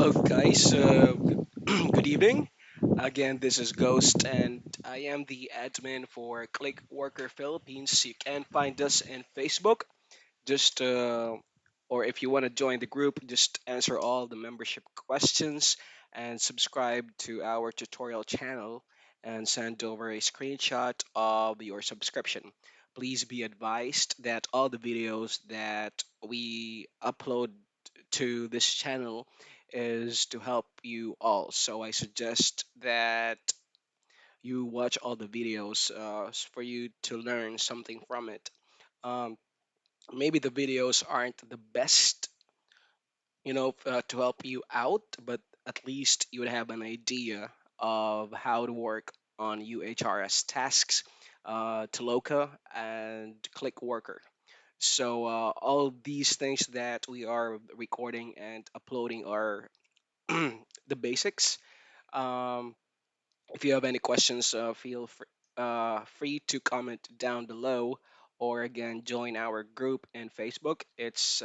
Hello, guys. Good evening. Again, this is Ghost, and I am the admin for ClickWorker Philippines. You can find us in Facebook. Just, or if you want to join the group, just answer all the membership questions and subscribe to our tutorial channel and send over a screenshot of your subscription. Please be advised that all the videos that we upload to this channel is to help you all. So I suggest that you watch all the videos for you to learn something from it. Um, Maybe the videos aren't the best, to help you out, but at least you would have an idea of how to work on UHRS tasks to Loca and ClickWorker. So all these things that we are recording and uploading are the basics. Um, if you have any questions, free to comment down below, or again join our group in Facebook. It's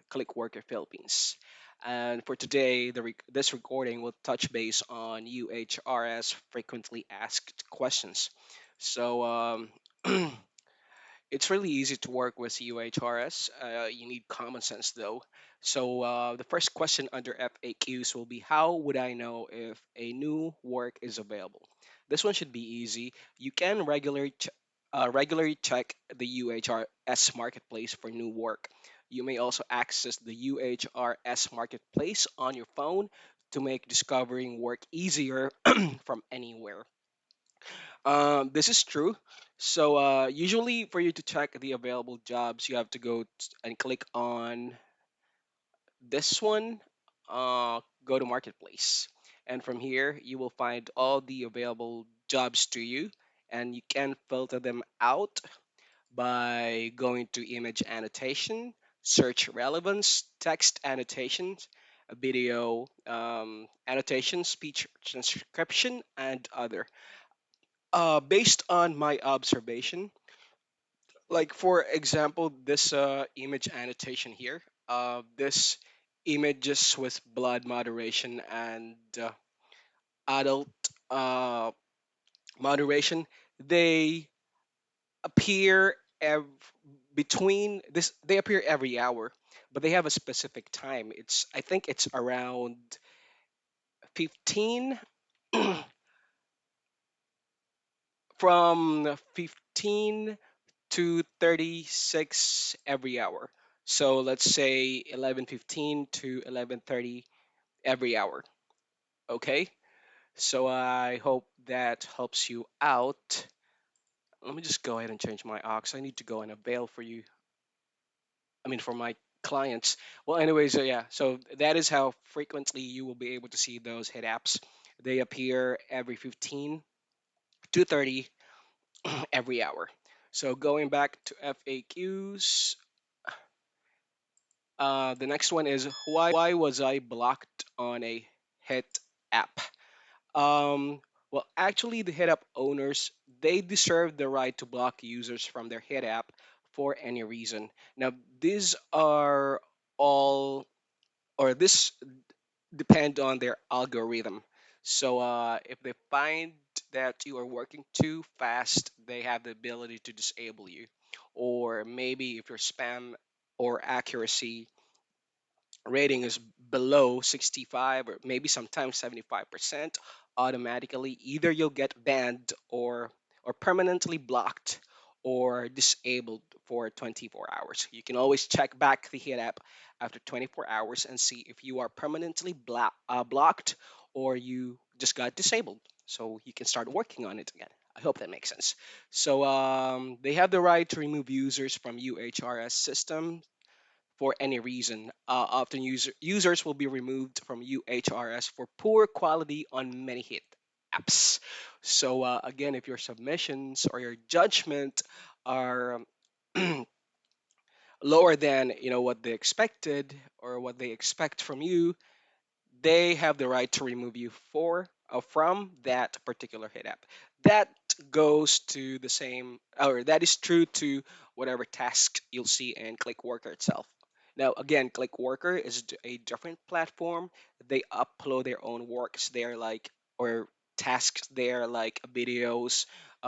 Click Worker Philippines. And for today, this recording will touch base on UHRS frequently asked questions. So it's really easy to work with UHRS. You need common sense though. So the first question under FAQs will be, how would I know if a new work is available? This one should be easy. You can regularly check the UHRS marketplace for new work. You may also access the UHRS marketplace on your phone to make discovering work easier from anywhere. This is true. So usually for you to check the available jobs, you have to and click on this one, go to Marketplace. And from here, you will find all the available jobs to you, and you can filter them out by going to image annotation, search relevance, text annotations, video annotation, speech transcription, and other. Based on my observation, like for example, this image annotation here, this images with blood moderation and adult uh, moderation, they appear between this. They appear every hour, but they have a specific time. I think it's around 15 from 15 to 36 every hour. So let's say 11:15 to 11:30 every hour. Okay? So I hope that helps you out. Let me just go ahead and change my aux. I need to go and avail for you. I mean, for my clients. Well, anyways, yeah. So that is how frequently you will be able to see those hit apps. They appear every 15 to 30 every hour. So going back to FAQs, the next one is, why was I blocked on a hit app? Um, well, actually, the hit app owners, they deserve the right to block users from their hit app for any reason. Now, these are all, or this depend on their algorithm. So if they find that you are working too fast, they have the ability to disable you. Or maybe if your spam or accuracy rating is below 65 or maybe sometimes 75%, automatically either you'll get banned or permanently blocked or disabled for 24 hours. You can always check back the hit app after 24 hours and see if you are permanently blocked or you just got disabled. So you can start working on it again. I hope that makes sense. So they have the right to remove users from UHRS system for any reason. Often users will be removed from UHRS for poor quality on many hit apps. So again, if your submissions or your judgment are lower than what they expected or what they expect from you, they have the right to remove you from that particular hit app. That goes to the same, or that is true to whatever task you'll see in ClickWorker itself. Now, again, ClickWorker is a different platform. They upload their own works there, like, or tasks there, like videos,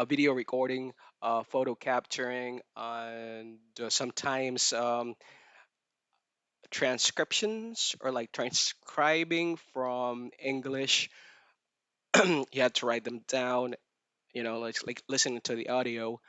video recording, photo capturing, and sometimes transcriptions or like transcribing from English. You have to write them down, like listening to the audio.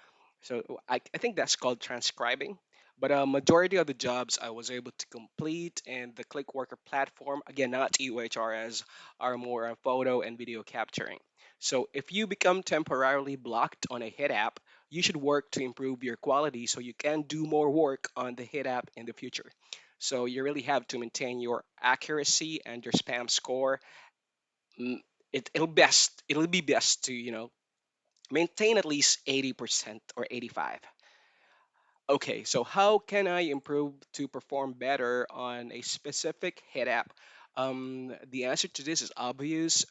So I think that's called transcribing. But a majority of the jobs I was able to complete in the ClickWorker platform, again, not EUHRS, are more on photo and video capturing. So if you become temporarily blocked on a hit app, you should work to improve your quality so you can do more work on the hit app in the future. So you really have to maintain your accuracy and your spam score. Mm, it'll be best to maintain at least 80% or 85. Okay, so how can I improve to perform better on a specific hit app? The answer to this is obvious.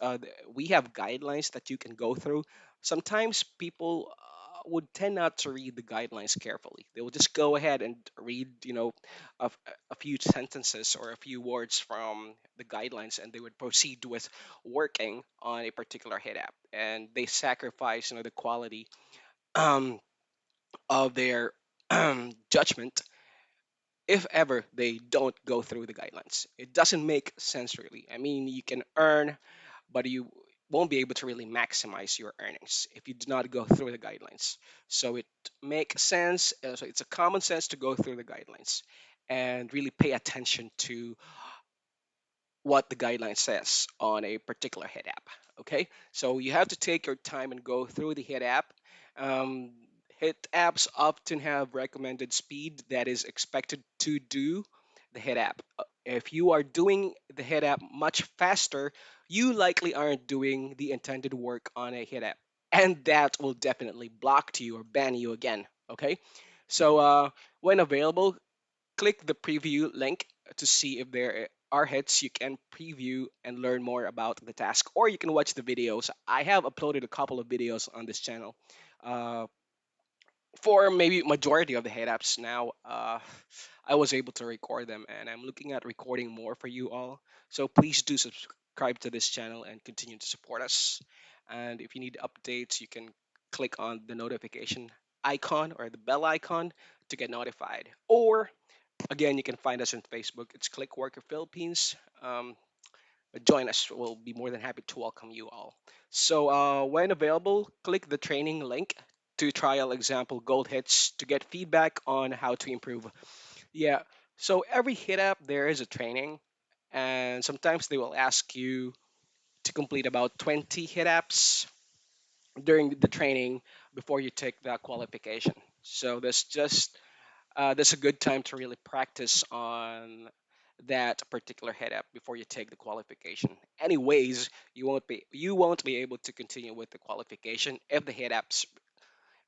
We have guidelines that you can go through. Sometimes people would tend not to read the guidelines carefully. They will just go ahead and read, a, a few sentences or a few words from the guidelines, and they would proceed with working on a particular hit app, and they sacrifice, the quality. Um, of their judgment if ever they don't go through the guidelines. It doesn't make sense really. I mean, you can earn, but you won't be able to really maximize your earnings if you do not go through the guidelines. So it makes sense. So it's a common sense to go through the guidelines and really pay attention to what the guideline says on a particular hit app. Okay, so you have to take your time and go through the hit app. Um, Hit apps often have recommended speed that is expected to do the hit app. If you are doing the hit app much faster, you likely aren't doing the intended work on a hit app, and that will definitely block to you or ban you again. Okay, so when available, click the preview link to see if there are hits you can preview and learn more about the task, or you can watch the videos. I have uploaded a couple of videos on this channel uh, for maybe majority of the hit apps now. I was able to record them, and I'm looking at recording more for you all. So please do subscribe to this channel and continue to support us. And if you need updates, you can click on the notification icon or the bell icon to get notified. Or again, you can find us on Facebook. It's ClickWorker Philippines. Join us. We'll be more than happy to welcome you all. So, when available, click the training link to trial example gold hits to get feedback on how to improve. Yeah. So every hit app there is a training, and sometimes they will ask you to complete about 20 hit apps during the training before you take the qualification. So that's a good time to really practice on that particular head up before you take the qualification. Anyways, you won't be able to continue with the qualification if the head apps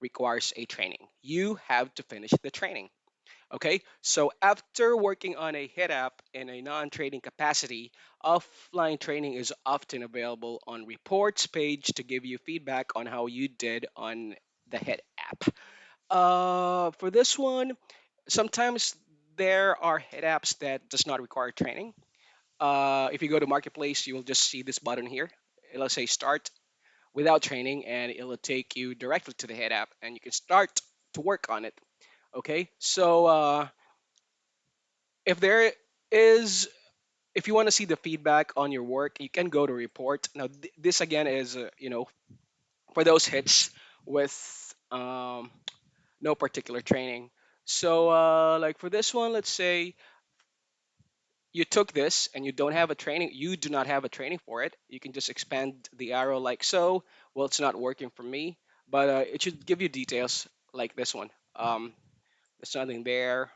requires a training. You have to finish the training. Okay, so after working on a head app in a non-trading capacity, offline training is often available on reports page to give you feedback on how you did on the head app. For this one, sometimes there are hit apps that does not require training. If you go to marketplace, you will just see this button here. It'll say start without training, and it'll take you directly to the hit app, and you can start to work on it. Okay, so if there is, if you want to see the feedback on your work, you can go to report. Now, this again is, for those hits with no particular training. So, like for this one, let's say you took this and you don't have a training, you do not have a training for it, you can just expand the arrow like so. Well, it's not working for me, but it should give you details like this one. There's nothing there.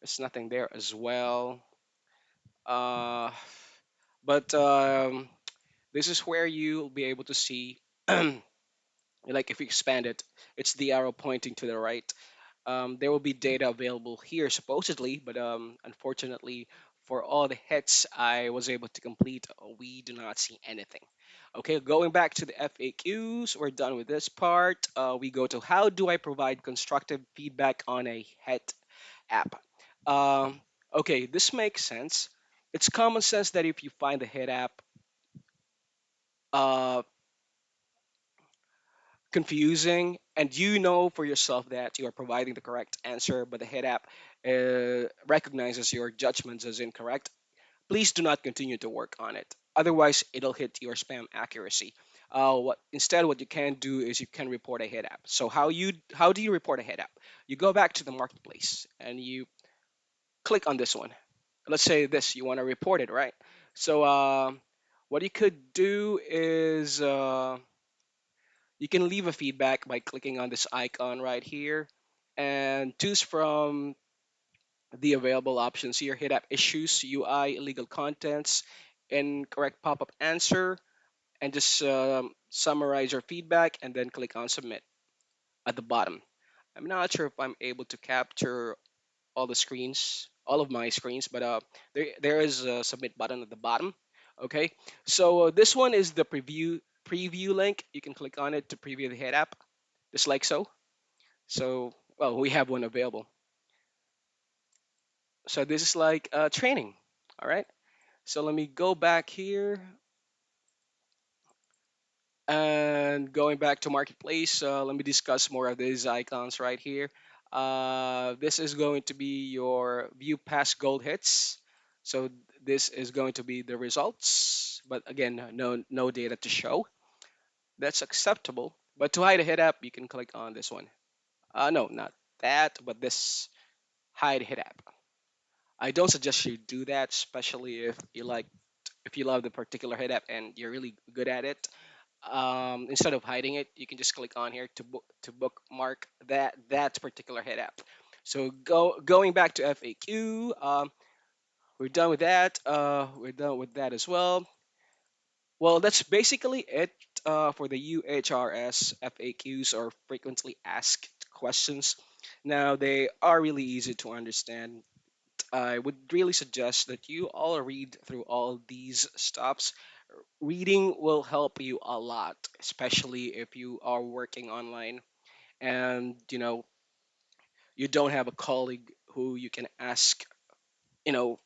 There's nothing there as well. Uh, but this is where you'll be able to see, like if you expand it, it's the arrow pointing to the right. There will be data available here supposedly, but unfortunately, for all the hits I was able to complete, we do not see anything. Okay, going back to the FAQs, we're done with this part. We go to how do I provide constructive feedback on a hit app? Um, Okay, this makes sense. It's common sense that if you find the hit app uh, confusing and you know for yourself that you are providing the correct answer, but the hit app recognizes your judgments as incorrect, please do not continue to work on it. Otherwise, it'll hit your spam accuracy. What you can do is you can report a hit app. So how do you report a hit app? You go back to the marketplace and you click on this one. Let's say this, you want to report it, right? So what you could do is you can leave a feedback by clicking on this icon right here and choose from the available options here. Hit app issues, UI, illegal contents, incorrect pop-up answer, and just summarize your feedback and then click on submit at the bottom. I'm not sure if I'm able to capture all of my screens, but there is a submit button at the bottom. Okay, so this one is the preview link. You can click on it to preview the head app, just like so. So well, we have one available. So this is like training. All right. So let me go back here and going back to marketplace. Let me discuss more of these icons right here. This is going to be your view past gold hits. So this is going to be the results, but again, no data to show. That's acceptable. But to hide a hit app, you can click on this one. No, not that, but this hide hit app. I don't suggest you do that, especially if you love the particular hit app and you're really good at it. Instead of hiding it, you can just click on here to bookmark that particular hit app. So going back to FAQ, we're done with that. We're done with that as well. Well, that's basically it for the UHRS FAQs, or frequently asked questions. Now they are really easy to understand. I would really suggest that you all read through all these stops. Reading will help you a lot, especially if you are working online and you don't have a colleague who you can ask, you know,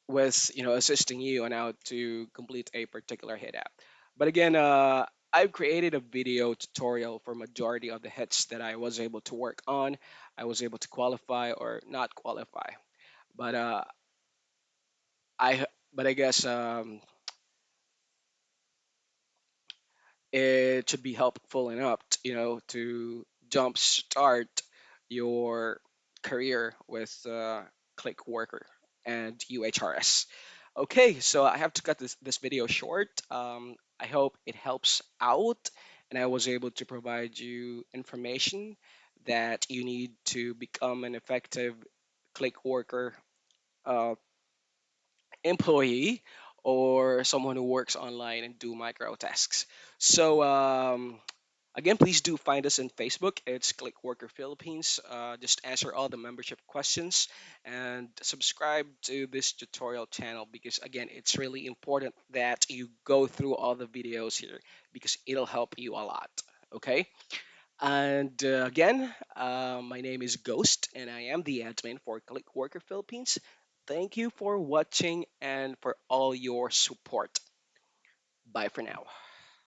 with assisting you on how to complete a particular hit app. But again, I've created a video tutorial for majority of the hits that I was able to work on. I was able to qualify or not qualify, but I guess it should be helpful enough, to jumpstart your career with ClickWorker and UHRS. Okay, so I have to cut this video short. I hope it helps out and I was able to provide you information that you need to become an effective ClickWorker uh, employee or someone who works online and do micro tasks. So again, please do find us on Facebook. It's Click Worker Philippines. Just answer all the membership questions and subscribe to this tutorial channel because again, it's really important that you go through all the videos here because it'll help you a lot. Okay. And again, my name is Ghost, and I am the admin for Click Worker Philippines. Thank you for watching and for all your support. Bye for now.